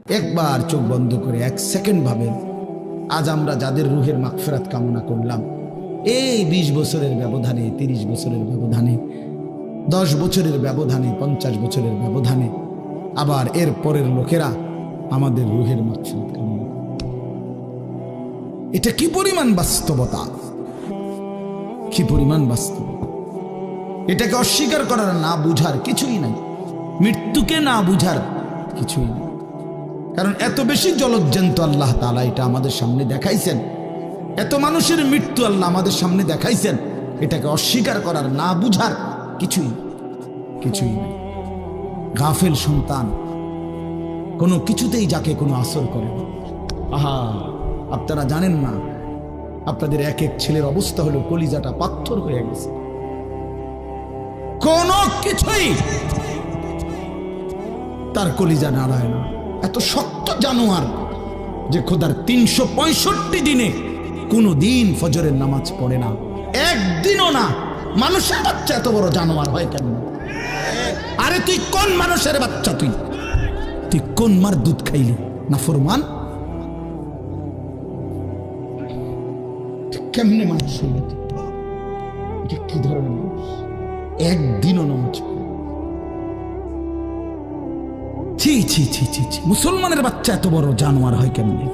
একবার চোখ বন্ধ করে 1 সেকেন্ড ভাবেন, আজ আমরা যাদের রুহের মাগফিরাত কামনা করলাম, এই 20 বছরের ব্যবধানে, 30 বছরের ব্যবধানে, 10 বছরের ব্যবধানে, 50 বছরের ব্যবধানে, আবার এর পরের লোকেরা আমাদের রুহের মাগফিরাত কামনা করে। এটা কি পরিমাণ বাস্তবতা, কি পরিমাণ বাস্তব! এটাকে অস্বীকার করার, না বুঝার কিছুই নাই, মৃত্যুকে না বুঝার কিছুই নাই। কারণ এত বেশি জলজ্জান্ত আল্লাহ তাআলা এটা আমাদের সামনে দেখাইছেন, এত মানুষের মৃত্যু আল্লাহ আমাদের সামনে দেখাইছেন, এটাকে অস্বীকার করার, না বুঝার কিছুই কিছুই নাই। গাফেল সন্তান কোনো কিছুতেই যাকে কোনো আসর করে না। আহা, আপনারা জানেন না, আপনাদের এক এক ছেলের অবস্থা হলো কলিজাটা পাথর হয়ে গেছে, কোনো কিছুই তার কলিজা নাড়ায় না। এত শক্ত জানোয়ার যে খোদার 365 দিনে কোনো দিন ফজরের নামাজ পড়ে না, একদিনও না। মানুষের বাচ্চা এত বড় জানোয়ার হয় কেন? আরে তুই কোন মানুষের বাচ্চা? তুই কোন মার দুধ খাইলি? না ফরমান, কেমনে মানুষ হইল? এটা কি ধরনের মানুষ? একদিনও নামাজ পড়ে? ছি ছি ছি ছি ছি, মুসলমানের বাচ্চা এত বড় জানোয়ার হয় কেমনে?